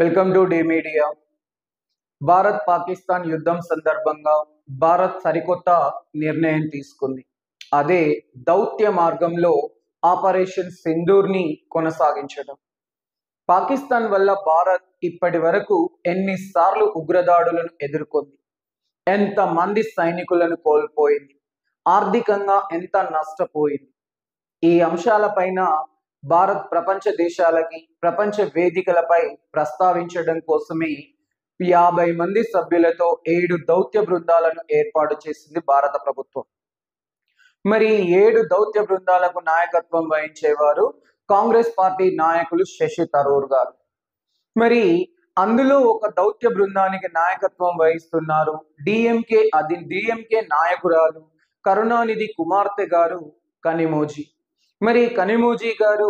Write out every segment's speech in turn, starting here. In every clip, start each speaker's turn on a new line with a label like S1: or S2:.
S1: Welcome to the media. Bharat Pakistan యుద్ధం సందర్భంగా భారత్ సరికొత్త నిర్ణయం తీసుకుంది. అదే దౌత్య మార్గంలో ఆపరేషన్ సింధూర్ని కొనసాగించడం. పాకిస్తాన్ వల్ల భారత్ ఇప్పటి వరకు ఎన్నిసార్లు ఉగ్రదాడులను ఎదుర్కొంది, ఎంతమంది సైనికులను కోల్పోయింది, ఆర్థికంగా ఎంత నష్టపోయింది. ఈ అంశాలపైన భారత్ ప్రపంచ దేశాలకి, ప్రపంచ వేదికలపై ప్రస్తావించడం కోసమే 50 మంది సభ్యులతో 7 దౌత్య బృందాలను ఏర్పాటు చేసింది భారత ప్రభుత్వం. మరి 7 దౌత్య బృందాలకు నాయకత్వం వహించేవారు కాంగ్రెస్ పార్టీ నాయకులు శశి థరూర్ గారు. మరి అందులో ఒక దౌత్య బృందానికి నాయకత్వం వహిస్తున్నారు డిఎంకే నాయకురాలు కరుణానిధి కుమార్తె గారు కనిమోజీ. మరి కనిమోజీ గారు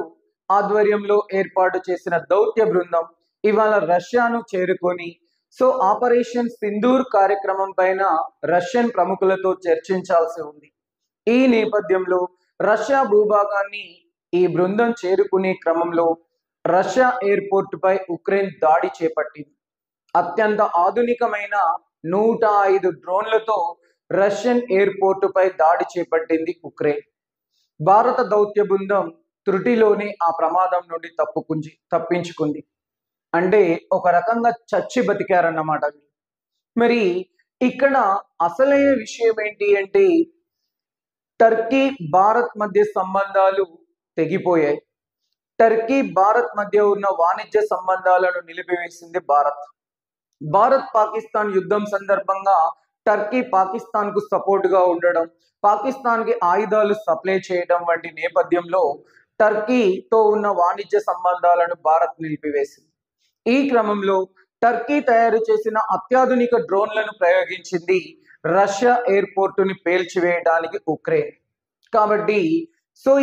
S1: ఆధ్వర్యంలో ఏర్పాటు చేసిన దౌత్య బృందం ఇవాళ రష్యాను చేరుకొని ఆపరేషన్ సింధూర్ కార్యక్రమం పైన రష్యన్ ప్రముఖులతో చర్చించాల్సి ఉంది. ఈ నేపథ్యంలో రష్యా భూభాగాన్ని ఈ బృందం చేరుకునే క్రమంలో రష్యా ఎయిర్పోర్ట్ పై ఉక్రెయిన్ దాడి చేపట్టింది. అత్యంత ఆధునికమైన 105 డ్రోన్లతో రష్యన్ ఎయిర్పోర్ట్ పై దాడి చేపట్టింది ఉక్రెయిన్. భారత దౌత్య బృందం త్రుటిలోనే ఆ ప్రమాదం నుండి తప్పించుకుంది. అంటే ఒక రకంగా చచ్చి బతికారన్నమాట. మరి ఇక్కడ అసలైన విషయం ఏంటి అంటే టర్కీ భారత్ మధ్య సంబంధాలు తెగిపోయాయి. టర్కీ భారత్ మధ్య ఉన్న వాణిజ్య సంబంధాలను నిలిపివేసింది భారత్. భారత్ పాకిస్తాన్ యుద్ధం సందర్భంగా టర్కీ పాకిస్తాన్ కు సపోర్ట్ గా ఉండడం, పాకిస్తాన్ కి ఆయుధాలు సప్లై చేయడం వంటి నేపథ్యంలో టర్కీతో ఉన్న వాణిజ్య సంబంధాలను భారత్ నిలిపివేసింది. ఈ క్రమంలో టర్కీ తయారు చేసిన అత్యాధునిక డ్రోన్లను ప్రయోగించింది రష్యా ఎయిర్పోర్టుని పేల్చివేయడానికి ఉక్రెయిన్. కాబట్టి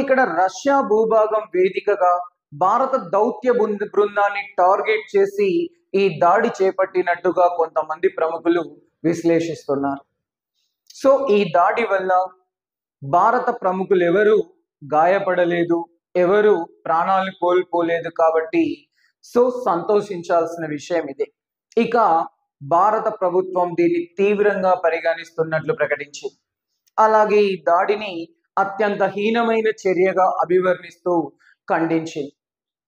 S1: ఇక్కడ రష్యా భూభాగం వేదికగా భారత దౌత్య బృందాన్ని టార్గెట్ చేసి ఈ దాడి చేపట్టినట్టుగా కొంతమంది ప్రముఖులు విశ్లేషిస్తున్నారు. ఈ దాడి వల్ల భారత ప్రముఖులు ఎవరు గాయపడలేదు, ఎవరు ప్రాణాలు కోల్పోలేదు. కాబట్టి సంతోషించాల్సిన విషయం ఇదే. ఇక భారత ప్రభుత్వం దీన్ని తీవ్రంగా పరిగణిస్తున్నట్లు ప్రకటించింది. అలాగే ఈ దాడిని అత్యంత హీనమైన చర్యగా అభివర్ణిస్తూ ఖండించింది.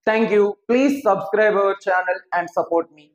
S1: Thank you. Please subscribe our channel and support me.